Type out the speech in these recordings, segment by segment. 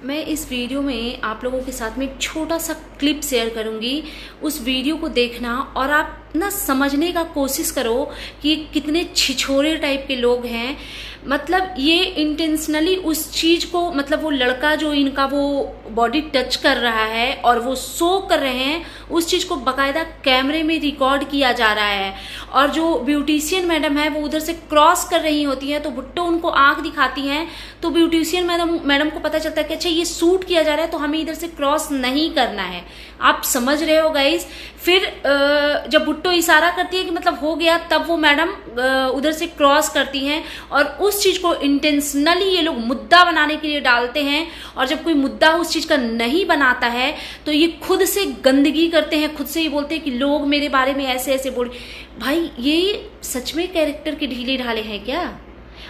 मैं इस वीडियो में आप लोगों के साथ में एक छोटा सा क्लिप शेयर करूंगी। उस वीडियो को देखना और आप ना समझने का कोशिश करो कि कितने छिछोरे टाइप के लोग हैं। मतलब ये इंटेंशनली उस चीज को, मतलब वो लड़का जो इनका वो बॉडी टच कर रहा है और वो शो कर रहे हैं, उस चीज को बकायदा कैमरे में रिकॉर्ड किया जा रहा है। और जो ब्यूटिशियन मैडम है वो उधर से क्रॉस कर रही होती है, तो भुट्टो उनको आंख दिखाती हैं, तो ब्यूटिशियन मैडम को पता चलता है कि अच्छा ये शूट किया जा रहा है, तो हमें इधर से क्रॉस नहीं करना है। आप समझ रहे हो गाइस। फिर जब भुट्टो इशारा करती है कि मतलब हो गया, तब वो मैडम उधर से क्रॉस करती हैं और उस चीज को इंटेंशनली ये लोग मुद्दा बनाने के लिए डालते हैं। और जब कोई मुद्दा उस चीज का नहीं बनाता है तो ये खुद से गंदगी करते हैं, खुद से ये बोलते हैं कि लोग मेरे बारे में ऐसे ऐसे बोल। भाई ये सच में कैरेक्टर के ढीले ढाले हैं क्या?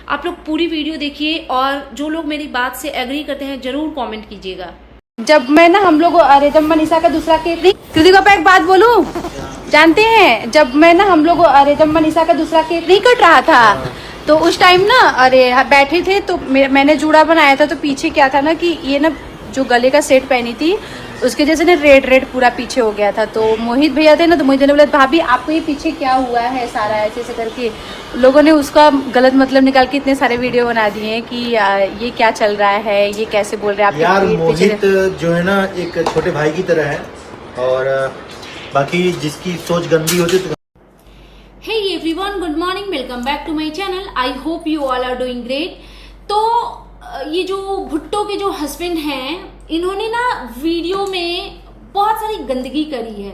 आप लोग पूरी वीडियो देखिए और जो लोग मेरी बात से एग्री करते हैं जरूर कमेंट कीजिएगा। जब मैं ना हम लोग अरे जब मनीषा का दूसरा केस कृति को एक बात बोलूं, जानते हैं जब मैं ना हम लोग अरे जब मनीषा का दूसरा केस नहीं कट रहा था तो उस टाइम ना अरे बैठे थे तो मैंने जूड़ा बनाया था, तो पीछे क्या था ना कि ये ना जो गले का सेट पहनी थी उसके जैसे ना रेड पूरा पीछे हो गया था। तो मोहित भैया थे ना, तो मोहित ने बोला भाभी आपको ये पीछे क्या हुआ है सारा, ऐसे ऐसे करके लोगों ने उसका गलत मतलब निकाल के इतने सारे वीडियो बना दिए हैं कि ये क्या चल रहा है, ये कैसे बोल रहे हैं। यार मोहित जो है ना एक छोटे भाई की तरह है और बाकी जिसकी सोच गंदी होती तो। Hey everyone, good morning, welcome back to my channel. I hope you all are doing great. तो ये जो भुट्टो के जो हस्बैंड हैं, इन्होंने ना वीडियो में बहुत सारी गंदगी करी है।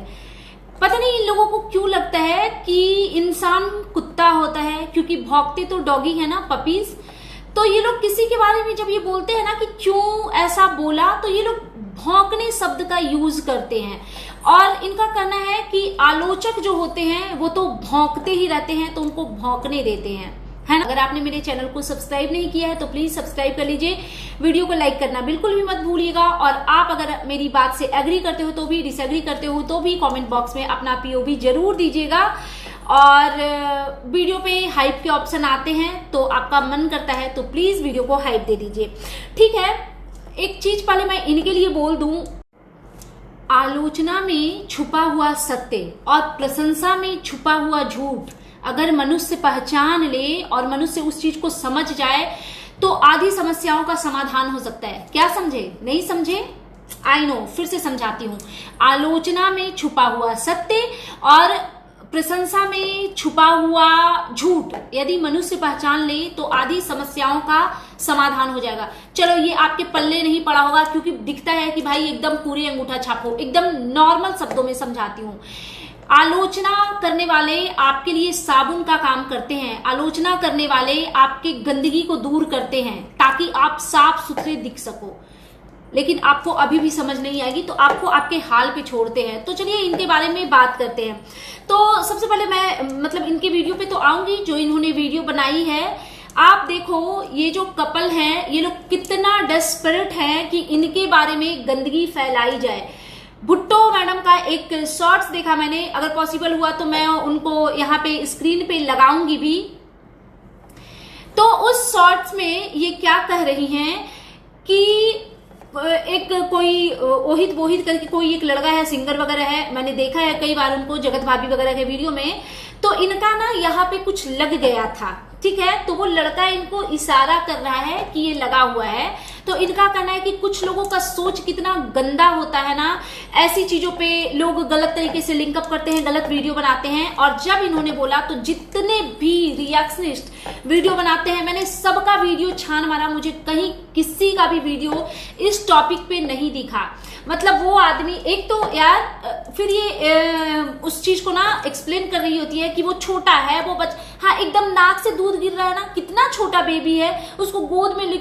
पता नहीं इन लोगों को क्यों लगता है कि इंसान कुत्ता होता है, क्योंकि भौंकते तो डॉगी है ना, पपीज। तो ये लोग किसी के बारे में जब ये बोलते हैं ना कि क्यों ऐसा बोला, तो ये लोग भौंकने शब्द का यूज करते हैं। और इनका कहना है कि आलोचक जो होते हैं वो तो भौंकते ही रहते हैं, तो उनको भौंकने देते हैं, है ना। अगर आपने मेरे चैनल को सब्सक्राइब नहीं किया है तो प्लीज सब्सक्राइब कर लीजिए। वीडियो को लाइक करना बिल्कुल भी मत भूलिएगा। और आप अगर मेरी बात से एग्री करते हो तो भी, डिसएग्री करते हो तो भी कमेंट बॉक्स में अपना पीओवी जरूर दीजिएगा। और वीडियो पे हाइप के ऑप्शन आते हैं, तो आपका मन करता है तो प्लीज वीडियो को हाइप दे दीजिए, ठीक है। एक चीज पहले मैं इनके लिए बोल दूं, आलोचना में छुपा हुआ सत्य और प्रशंसा में छुपा हुआ झूठ अगर मनुष्य पहचान ले और मनुष्य उस चीज को समझ जाए तो आधी समस्याओं का समाधान हो सकता है। क्या समझे? नहीं समझे? आई नो, फिर से समझाती हूँ। आलोचना में छुपा हुआ सत्य और प्रशंसा में छुपा हुआ झूठ यदि मनुष्य पहचान ले तो आधी समस्याओं का समाधान हो जाएगा। चलो ये आपके पल्ले नहीं पड़ा होगा क्योंकि दिखता है कि भाई एकदम पूरे अंगूठा छापो। एकदम नॉर्मल शब्दों में समझाती हूँ। आलोचना करने वाले आपके लिए साबुन का काम करते हैं। आलोचना करने वाले आपके गंदगी को दूर करते हैं ताकि आप साफ सुथरे दिख सको। लेकिन आपको अभी भी समझ नहीं आएगी तो आपको आपके हाल पे छोड़ते हैं। तो चलिए इनके बारे में बात करते हैं। तो सबसे पहले मैं मतलब इनके वीडियो पे तो आऊंगी जो इन्होंने वीडियो बनाई है। आप देखो ये जो कपल है, ये लोग कितना डेस्परेट है कि इनके बारे में गंदगी फैलाई जाए। भुट्टो मैडम का एक शॉर्ट्स देखा मैंने, अगर पॉसिबल हुआ तो मैं उनको यहाँ पे स्क्रीन पे लगाऊंगी भी। तो उस शॉर्ट्स में ये क्या कह रही हैं कि एक कोई ओहित करके कोई एक लड़का है, सिंगर वगैरह है, मैंने देखा है कई बार उनको जगत भाभी वगैरह के वीडियो में। तो इनका ना यहाँ पे कुछ लग गया था, ठीक है। तो वो लड़का इनको इशारा कर रहा है कि ये लगा हुआ है। तो इनका कहना है कि कुछ लोगों का सोच कितना गंदा होता है ना, ऐसी चीजों पे लोग गलत तरीके से लिंकअप करते हैं, गलत वीडियो बनाते हैं। और जब इन्होंने बोला तो जितने भी रिएक्शनिस्ट वीडियो बनाते हैं, मैंने सबका वीडियो छान मारा, मुझे कहीं किसी का भी वीडियो इस टॉपिक पे नहीं दिखा। मतलब वो आदमी एक तो यार फिर ये उस चीज को ना एक्सप्लेन कर रही होती है कि वो छोटा है, वो हाँ एकदम नाक से दूध गिर रहा है ना, कितना छोटा बेबी है, उसको गोद में लेके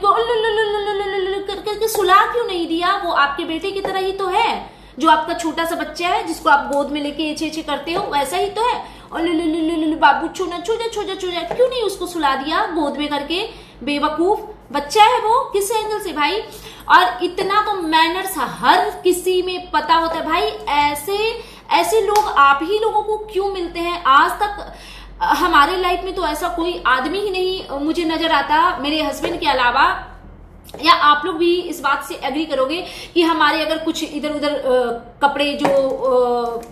करके सुला क्यों नहीं दिया? वो आपके बेटे की तरह ही तो है, जो आपका छोटा सा बच्चा है जिसको आप गोद में लेके एछे करते हो, वैसा ही तो है। और बाबू छूजा क्यों नहीं उसको सुला दिया गोद में करके? बेवकूफ बच्चा है वो, किस एंगल से भाई? और इतना तो मैनर्स हर किसी में पता होता है भाई। ऐसे लोग आप ही लोगों को क्यों मिलते हैं? आज तक हमारे लाइफ में तो ऐसा कोई आदमी ही नहीं मुझे नजर आता मेरे हस्बैंड के अलावा या आप लोग भी इस बात से एग्री करोगे कि हमारे अगर कुछ इधर उधर कपड़े जो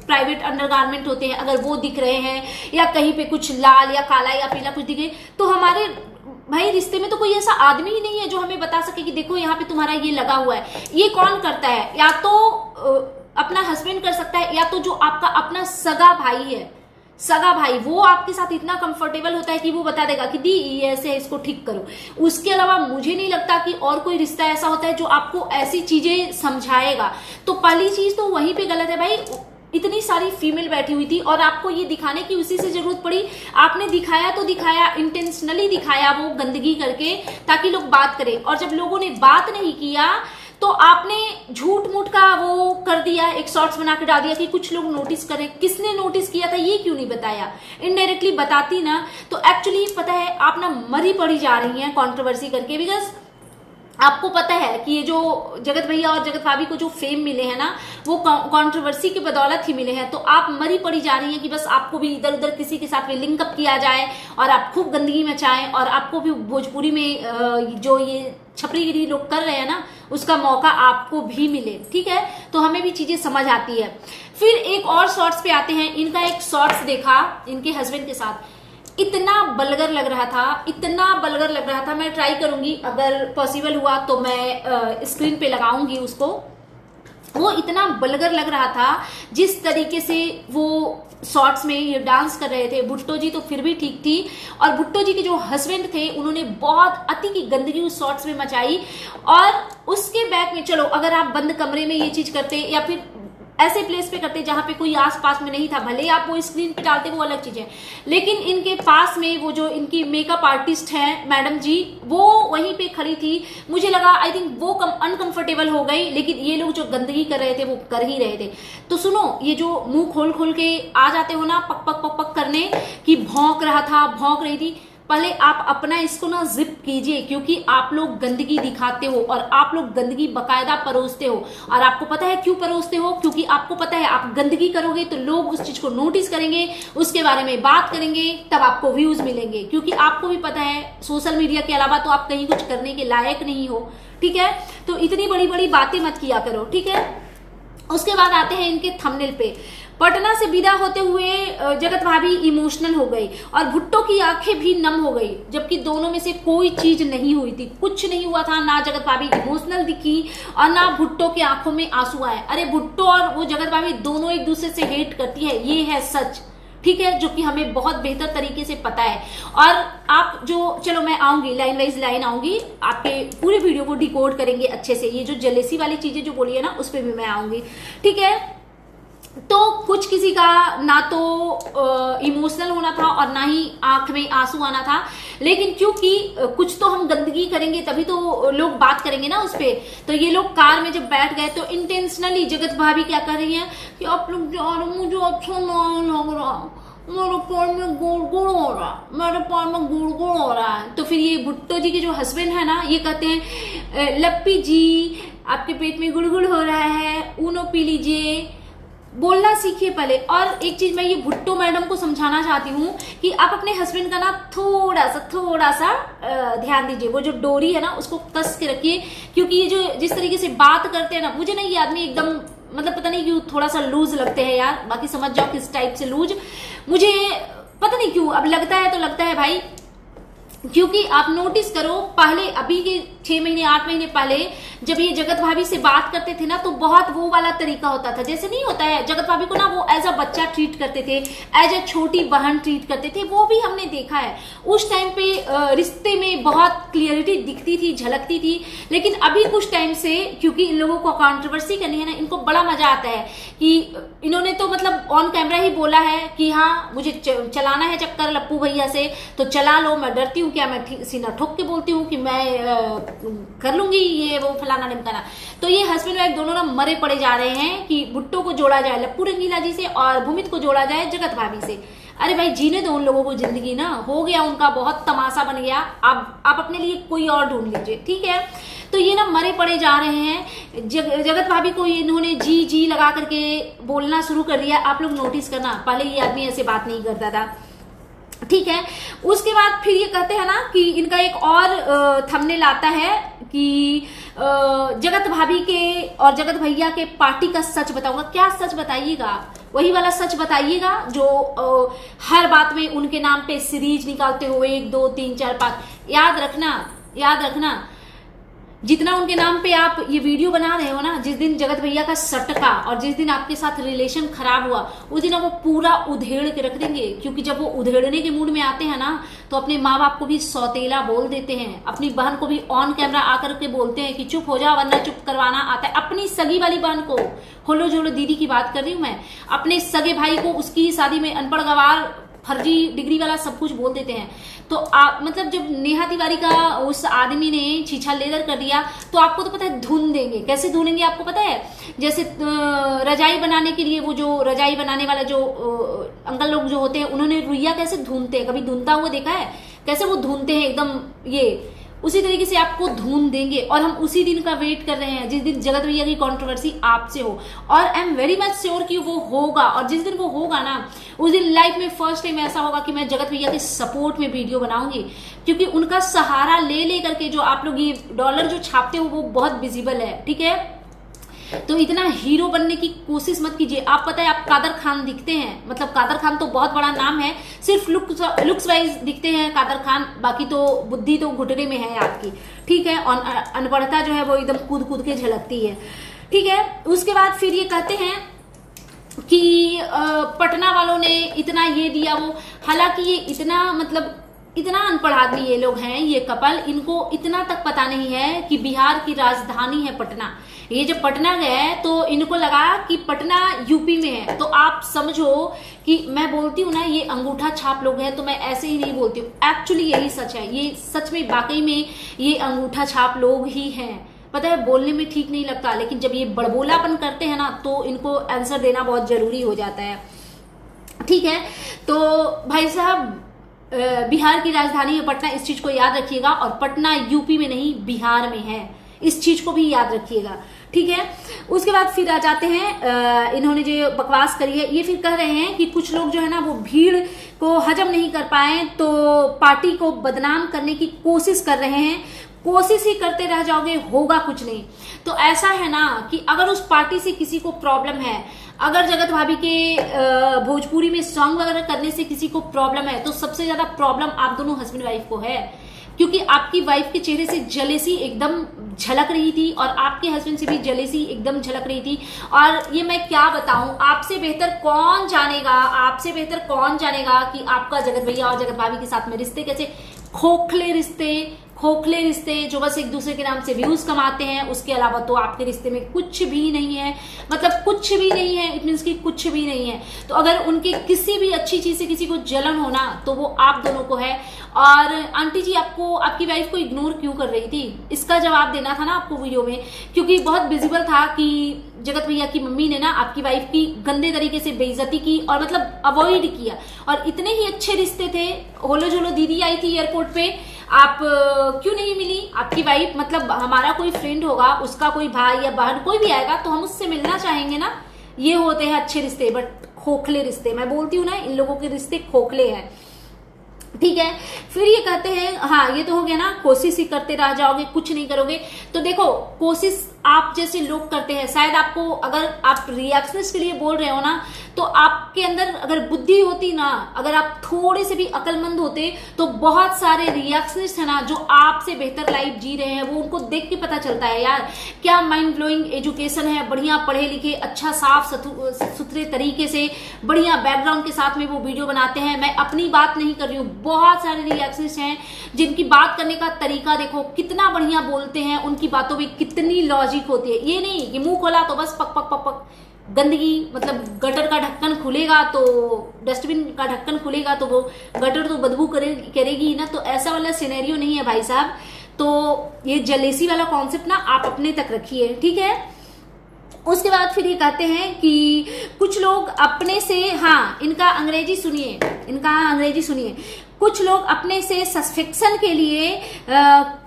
प्राइवेट अंडरगारमेंट होते हैं अगर वो दिख रहे हैं या कहीं पे कुछ लाल या काला या पीला कुछ दिखे, तो हमारे भाई रिश्ते में तो कोई ऐसा आदमी ही नहीं है जो हमें बता सके कि देखो यहाँ पे तुम्हारा ये लगा हुआ है। ये कौन करता है? या तो अपना हस्बैंड कर सकता है, या तो जो आपका अपना सगा भाई है, सगा भाई, वो आपके साथ इतना कंफर्टेबल होता है कि वो बता देगा कि दी ये ऐसे है, इसको ठीक करो। उसके अलावा मुझे नहीं लगता कि और कोई रिश्ता ऐसा होता है जो आपको ऐसी चीजें समझाएगा। तो पहली चीज तो वहीं पे गलत है भाई। इतनी सारी फीमेल बैठी हुई थी और आपको ये दिखाने की उसी से जरूरत पड़ी। आपने दिखाया तो दिखाया, इंटेंशनली दिखाया वो गंदगी करके ताकि लोग बात करें, और जब लोगों ने बात नहीं किया तो आपने झूठ मूठ का वो कर दिया, एक शॉर्ट्स बना के डाल दिया कि कुछ लोग नोटिस करें। किसने नोटिस किया था ये क्यों नहीं बताया? इनडायरेक्टली बताती ना तो एक्चुअली पता है आप ना मरी पड़ी जा रही हैं कंट्रोवर्सी करके। बिकॉज आपको पता है कि ये जो जगत भैया और जगत भाभी को जो फेम मिले हैं ना वो कंट्रोवर्सी की बदौलत ही मिले हैं। तो आप मरी पड़ी जा रही हैं कि बस आपको भी इधर उधर किसी के साथ में लिंकअप किया जाए और आप खूब गंदगी मचाएं, और आपको भी भोजपुरी में जो ये छपरीगिरी लोग कर रहे हैं ना उसका मौका आपको भी मिले। ठीक है, तो हमें भी चीजें समझ आती है। फिर एक और शॉर्ट्स पे आते हैं। इनका एक शॉर्ट्स देखा इनके हस्बैंड के साथ, इतना बलगर लग रहा था, इतना बलगर लग रहा था। मैं ट्राई करूंगी, अगर पॉसिबल हुआ तो मैं स्क्रीन पे लगाऊंगी उसको। वो इतना बलगर लग रहा था जिस तरीके से वो शॉर्ट्स में ये डांस कर रहे थे। भुट्टो जी तो फिर भी ठीक थी, और भुट्टो जी के जो हस्बैंड थे उन्होंने बहुत अति की गंदगी उस शॉर्ट्स में मचाई। और उसके बैक में चलो अगर आप बंद कमरे में ये चीज करते या फिर ऐसे प्लेस पे करते जहां पे कोई आसपास में नहीं था, भले आप वो स्क्रीन पे डालते वो अलग चीज है, लेकिन इनके पास में वो जो इनकी मेकअप आर्टिस्ट हैं मैडम जी वो वहीं पे खड़ी थी। मुझे लगा आई थिंक वो अनकंफर्टेबल हो गई, लेकिन ये लोग जो गंदगी कर रहे थे वो कर ही रहे थे। तो सुनो, ये जो मुंह खोल खोल के आ जाते हो ना पक पक पक पक करने कि भौंक रहा था, भौंक रही थी, पहले आप अपना इसको ना जिप कीजिए, क्योंकि आप लोग गंदगी दिखाते हो और आप लोग गंदगी बकायदा परोसते हो। और आपको पता है क्यों परोसते हो? क्योंकि आपको पता है आप गंदगी करोगे तो लोग उस चीज को नोटिस करेंगे, उसके बारे में बात करेंगे, तब आपको व्यूज मिलेंगे। क्योंकि आपको भी पता है सोशल मीडिया के अलावा तो आप कहीं कुछ करने के लायक नहीं हो। ठीक है, तो इतनी बड़ी बड़ी बातें मत किया करो। ठीक है, उसके बाद आते हैं इनके थंबनेल पे। पटना से विदा होते हुए जगत भाभी इमोशनल हो गई और भुट्टो की आंखें भी नम हो गई, जबकि दोनों में से कोई चीज नहीं हुई थी, कुछ नहीं हुआ था। ना जगत भाभी इमोशनल दिखी और ना भुट्टो की आंखों में आंसू आए। अरे भुट्टो और वो जगत भाभी दोनों एक दूसरे से हेट करती है, ये है सच। ठीक है, जो कि हमें बहुत बेहतर तरीके से पता है। और आप जो, चलो मैं आऊंगी लाइन वाइज लाइन आऊंगी, आपके पूरे वीडियो को डिकोड करेंगे अच्छे से। ये जो जेलेसी वाली चीजें जो बोली है ना उस पर भी मैं आऊंगी। ठीक है, तो कुछ किसी का ना तो इमोशनल होना था और ना ही आंख में आंसू आना था, लेकिन क्योंकि कुछ तो हम गंदगी करेंगे तभी तो लोग बात करेंगे ना उस पे। तो ये लोग कार में जब बैठ गए तो इंटेंशनली जगत भाभी क्या कर रही हैं कि आप लोग जा रहे, मुझे अच्छा नहीं लग रहा, मेरे पैर में गुड़ हो रहा, मेरे पैर में गुड़ हो रहा है। तो फिर ये भुट्टो जी के जो हस्बैंड है ना ये कहते हैं लप्पी जी आपके पेट में गुड़ हो रहा है, ऊनो पी लीजिए। बोलना सीखिए पहले। और एक चीज मैं ये भुट्टो मैडम को समझाना चाहती हूँ कि आप अपने हस्बैंड का ना थोड़ा सा ध्यान दीजिए। वो जो डोरी है ना उसको कस के रखिए, क्योंकि ये जो जिस तरीके से बात करते हैं ना, मुझे ना ये आदमी एकदम मतलब पता नहीं क्यों थोड़ा सा लूज लगते हैं यार। बाकी समझ जाओ किस टाइप से लूज, मुझे पता नहीं क्यों अब लगता है, तो लगता है भाई। क्योंकि आप नोटिस करो पहले, अभी के 6 महीने 8 महीने पहले जब ये जगत भाभी से बात करते थे ना तो बहुत वो वाला तरीका होता था, जैसे नहीं होता है जगत भाभी को ना वो एज अ बच्चा ट्रीट करते थे, एज अ छोटी बहन ट्रीट करते थे। वो भी हमने देखा है उस टाइम पे रिश्ते में बहुत क्लियरिटी दिखती थी, झलकती थी। लेकिन अभी कुछ टाइम से क्योंकि इन लोगों को कंट्रोवर्सी करनी है ना, इनको बड़ा मजा आता है कि इन्होंने तो मतलब ऑन कैमरा ही बोला है कि हाँ मुझे चलाना है चक्कर लप्पू भैया से तो चला लो, मैं डरती हूँ क्या, मैं सीना ठोक के बोलती हूँ कि मैं कर लूंगी ये वो फलाना निमकाना। तो ये हस्बैंड वाइफ दोनों ना मरे पड़े जा रहे हैं कि भुट्टो को जोड़ा जाए लप्पू रंगीला जी से और भूमित को जोड़ा जाए जगत भाभी से। अरे भाई जीने दो उन लोगों को जिंदगी, ना हो गया उनका, बहुत तमाशा बन गया। आप अपने लिए कोई और ढूंढ लीजिए। ठीक है, तो ये ना मरे पड़े जा रहे हैं। जगत भाभी को इन्होंने जी लगा करके बोलना शुरू कर दिया। आप लोग नोटिस करना, पहले ये आदमी ऐसे बात नहीं करता था। ठीक है। उसके बाद फिर ये कहते हैं ना कि इनका एक और थंबनेल आता है कि जगत भाभी के और जगत भैया के पार्टी का सच बताऊंगा। क्या सच बताइएगा? वही वाला सच बताइएगा जो हर बात में उनके नाम पे सीरीज निकालते हो, 1 2 3 4 5। याद रखना जितना उनके नाम पे आप ये वीडियो बना रहे हो ना, जिस दिन जगत भैया का सटका और जिस दिन आपके साथ रिलेशन खराब हुआ, उस दिन वो पूरा उधेड़ के रख देंगे। क्योंकि जब वो उधेड़ने के मूड में आते हैं ना, तो अपने माँ बाप को भी सौतेला बोल देते हैं, अपनी बहन को भी ऑन कैमरा आकर के बोलते हैं कि चुप हो जा वरना चुप करवाना आता है। अपनी सगी वाली बहन को, होलो जोलो दीदी की बात कर रही हूं मैं, अपने सगे भाई को उसकी शादी में अनपढ़ गवार फर्जी डिग्री वाला सब कुछ बोल देते हैं। तो आप मतलब जब नेहा तिवारी का उस आदमी ने छीछा लेदर कर दिया, तो आपको तो पता है धुन देंगे। कैसे धुनेंगे आपको पता है? जैसे रजाई बनाने के लिए वो जो रजाई बनाने वाला जो अंकल लोग जो होते हैं, उन्होंने रुइया कैसे धुनते हैं, कभी धुनता हुआ देखा है? कैसे वो धुनते हैं एकदम, ये उसी तरीके से आपको धूम देंगे। और हम उसी दिन का वेट कर रहे हैं जिस दिन जगत भैया की कंट्रोवर्सी आपसे हो, और I am very much sure कि वो होगा। और जिस दिन वो होगा ना, उस दिन लाइफ में फर्स्ट टाइम ऐसा होगा कि मैं जगत भैया के सपोर्ट में वीडियो बनाऊंगी। क्योंकि उनका सहारा ले करके जो आप लोग ये डॉलर जो छापते हो वो बहुत विजिबल है, ठीक है? तो इतना हीरो बनने की कोशिश मत कीजिए। आप पता है आप कादर खान दिखते हैं, मतलब कादर खान तो बहुत बड़ा नाम है, सिर्फ लुक्स वाइज दिखते हैं कादर खान, बाकी तो बुद्धि तो घुटने में है आपकी, ठीक है? और अनपढ़ता जो है वो एकदम कूद कूद के झलकती है, ठीक है? उसके बाद फिर ये कहते हैं कि पटना वालों ने इतना ये दिया वो, हालांकि ये इतना मतलब इतना अनपढ़ आदमी ये लोग हैं, ये कपल, इनको इतना तक पता नहीं है कि बिहार की राजधानी है पटना। ये जब पटना गए तो इनको लगा कि पटना यूपी में है। तो आप समझो कि मैं बोलती हूँ ना ये अंगूठा छाप लोग हैं, तो मैं ऐसे ही नहीं बोलती हूँ, एक्चुअली यही सच है। ये सच में वाकई में ये अंगूठा छाप लोग ही हैं। पता है बोलने में ठीक नहीं लगता, लेकिन जब ये बड़बोलापन करते हैं ना, तो इनको आंसर देना बहुत जरूरी हो जाता है, ठीक है? तो भाई साहब, बिहार की राजधानी है पटना, इस चीज को याद रखिएगा। और पटना यूपी में नहीं बिहार में है, इस चीज को भी याद रखिएगा, ठीक है? उसके बाद फिर आ जाते हैं, इन्होंने जो बकवास करी है, ये फिर कह रहे हैं कि कुछ लोग जो है ना वो भीड़ को हजम नहीं कर पाए तो पार्टी को बदनाम करने की कोशिश कर रहे हैं। कोशिश ही करते रह जाओगे, होगा कुछ नहीं। तो ऐसा है ना कि अगर उस पार्टी से किसी को प्रॉब्लम है, अगर जगत भाभी के भोजपुरी में सॉन्ग वगैरह करने से किसी को प्रॉब्लम है, तो सबसे ज्यादा प्रॉब्लम आप दोनों हस्बैंड वाइफ को है। क्योंकि आपकी वाइफ के चेहरे से जलेसी एकदम झलक रही थी और आपके हस्बैंड से भी जलेसी एकदम झलक रही थी। और ये मैं क्या बताऊं, आपसे बेहतर कौन जानेगा कि आपका जगत भैया और जगत भाभी के साथ में रिश्ते कैसे खोखले रिश्ते जो बस एक दूसरे के नाम से व्यूज कमाते हैं। उसके अलावा तो आपके रिश्ते में कुछ भी नहीं है, मतलब कुछ भी नहीं है, इट मीन्स कि कुछ भी नहीं है। तो अगर उनके किसी भी अच्छी चीज से किसी को जलन होना तो वो आप दोनों को है। और आंटी जी आपको आपकी वाइफ को इग्नोर क्यों कर रही थी, इसका जवाब देना था ना आपको वीडियो में, क्योंकि बहुत विजिबल था कि जगत भैया की मम्मी ने ना आपकी वाइफ की गंदे तरीके से बेइज्जती की और मतलब अवॉइड किया। और इतने ही अच्छे रिश्ते थे, होलो जोलो दीदी आई थी एयरपोर्ट पे, आप क्यों नहीं मिली आपकी वाइफ? मतलब हमारा कोई फ्रेंड होगा, उसका कोई भाई या बहन कोई भी आएगा तो हम उससे मिलना चाहेंगे ना। ये होते हैं अच्छे रिश्ते, बट खोखले रिश्ते, मैं बोलती हूँ ना इन लोगों के रिश्ते खोखले हैं, ठीक है? फिर ये कहते हैं, हाँ ये तो हो गया ना, कोशिश ही करते रह जाओगे, कुछ नहीं करोगे। तो देखो कोशिश आप जैसे लोग करते हैं, शायद आपको, अगर आप रिएक्शंस के लिए बोल रहे हो ना, तो आपके अंदर अगर बुद्धि होती ना, अगर आप थोड़े से भी अकलमंद होते, तो बहुत सारे रिएक्शंस है ना जो आपसे बेहतर लाइफ जी रहे हैं, वो उनको देख के पता चलता है यार क्या माइंड ब्लोइंग एजुकेशन है, बढ़िया पढ़े लिखे, अच्छा साफ सुथरे तरीके से, बढ़िया बैकग्राउंड के साथ में वो वीडियो बनाते हैं। मैं अपनी बात नहीं कर रही हूँ, बहुत सारे रिएक्शंस हैं जिनकी बात करने का तरीका देखो कितना बढ़िया बोलते हैं, उनकी बातों में कितनी लॉजिक होती है। ये नहीं कि मुंह खोला तो बस पक पक पक पक गंदगी, मतलब गटर का ढक्कन खुलेगा तो डस्टबिन का ढक्कन खुलेगा तो वो गटर तो बदबू करेगी ना। तो ऐसा वाला सिनेरियो नहीं है भाई साहब। तो ये जलेसी वाला कॉन्सेप्ट ना आप अपने तक रखिए, ठीक है? उसके बाद फिर ये कहते हैं कि कुछ लोग अपने से, हाँ इनका अंग्रेजी सुनिए, कुछ लोग अपने से सस्पेक्शन के लिए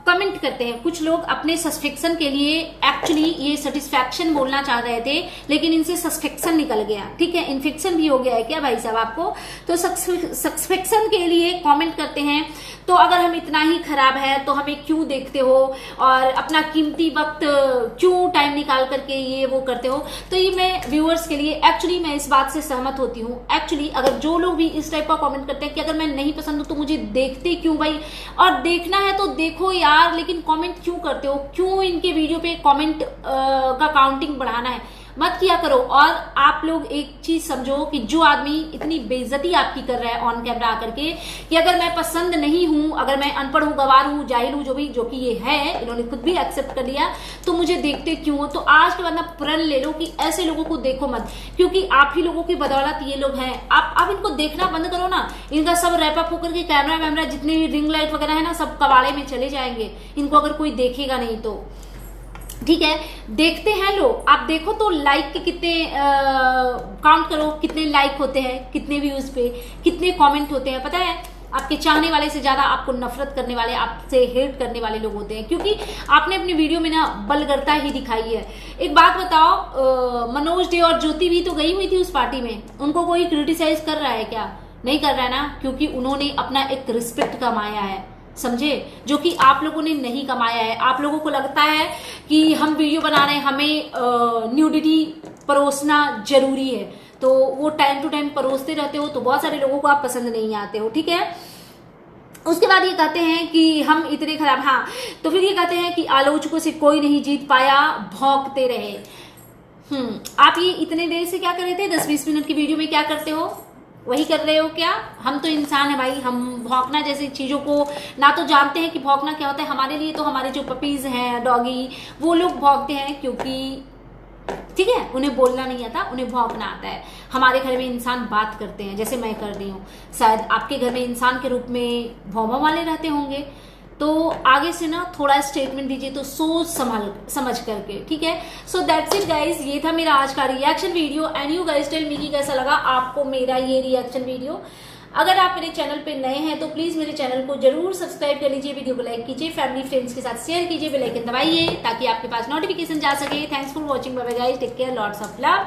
कमेंट करते हैं। कुछ लोग अपने सस्पेक्शन के लिए एक्चुअली ये सेटिस्फैक्शन बोलना चाह रहे थे, लेकिन इनसे सस्पेक्शन निकल गया। ठीक है, इन्फेक्शन भी हो गया है क्या भाई साहब आपको? तो सस्पेक्शन के लिए कमेंट करते हैं। तो अगर हम इतना ही खराब है तो हमें क्यों देखते हो और अपना कीमती वक्त क्यों टाइम निकाल करके ये वो करते हो? तो ये मैं व्यूअर्स के लिए एक्चुअली मैं इस बात से सहमत होती हूँ। एक्चुअली अगर जो लोग भी इस टाइप का कमेंट करते हैं कि अगर मैं नहीं पसंद हूं तो मुझे देखते क्यों भाई? और देखना है तो देखो यार, लेकिन कमेंट क्यों करते हो? क्यों इनके वीडियो पे कमेंट का काउंटिंग बढ़ाना है? मत किया करो। और आप लोग एक चीज समझो कि जो आदमी इतनी बेइज्जती आपकी कर रहा है ऑन कैमरा आकर के कि अगर मैं पसंद नहीं हूं, अगर मैं अनपढ़ हूं, गवार हूं, जाहिल हूं, जो कि ये है, इन्होंने खुद भी एक्सेप्ट कर लिया, तो मुझे देखते क्यों हो? तो आज के बाद ना प्रण ले लो कि ऐसे लोगों को देखो मत, क्योंकि आप ही लोगों की बदौलत ये लोग हैं। आप इनको देखना बंद करो ना। इनका सब रैपअप होकर के कैमरा वैमरा जितने भी रिंग लाइट वगैरह है ना, सब कबाड़े में चले जाएंगे, इनको अगर कोई देखेगा नहीं तो। ठीक है, देखते हैं लोग। आप देखो तो लाइक के कितने काउंट करो, कितने लाइक होते हैं, कितने व्यूज पे कितने कमेंट होते हैं। पता है, आपके चाहने वाले से ज्यादा आपको नफरत करने वाले, आपसे हेट करने वाले लोग होते हैं, क्योंकि आपने अपनी वीडियो में ना बलगरता ही दिखाई है। एक बात बताओ, मनोज डे और ज्योति भी तो गई हुई थी उस पार्टी में, उनको कोई क्रिटिसाइज कर रहा है क्या? नहीं कर रहा है ना, क्योंकि उन्होंने अपना एक रिस्पेक्ट कमाया है, समझे, जो कि आप लोगों ने नहीं कमाया है। आप लोगों को लगता है कि हम वीडियो बना रहे हैं, हमें न्यूडिटी परोसना जरूरी है, तो वो टाइम टू टाइम परोसते रहते हो, तो बहुत सारे लोगों को आप पसंद नहीं आते हो। ठीक है, उसके बाद ये कहते हैं कि हम इतने खराब, हाँ, तो फिर ये कहते हैं कि आलोचकों से कोई नहीं जीत पाया, भौंकते रहे। आप ये इतने देर से क्या कर रहे थे? 10-20 मिनट की वीडियो में क्या करते हो? वही कर रहे हो क्या? हम तो इंसान है भाई, हम भौंकना जैसी चीजों को ना तो जानते हैं कि भौंकना क्या होता है। हमारे लिए तो हमारे जो पपीज हैं, डॉगी, वो लोग भौंकते हैं क्योंकि ठीक है, उन्हें बोलना नहीं आता, उन्हें भौंकना आता है। हमारे घर में इंसान बात करते हैं, जैसे मैं कर रही हूँ, शायद आपके घर में इंसान के रूप में भौंवा वाले रहते होंगे। तो आगे से ना थोड़ा स्टेटमेंट दीजिए तो सोच समझ करके। ठीक है, सो दैट्स इट गाइज, ये था मेरा आज का reaction video. And you guys tell me कि कैसा लगा आपको मेरा ये रिएक्शन वीडियो। अगर आप मेरे चैनल पे नए हैं तो प्लीज मेरे चैनल को जरूर सब्सक्राइब कर लीजिए, वीडियो को लाइक कीजिए, फैमिली फ्रेंड्स के साथ शेयर कीजिए, बेल आइकन दबाइए ताकि आपके पास नोटिफिकेशन जा सके। Thanks for watching, bye bye guys, take care, lots of love.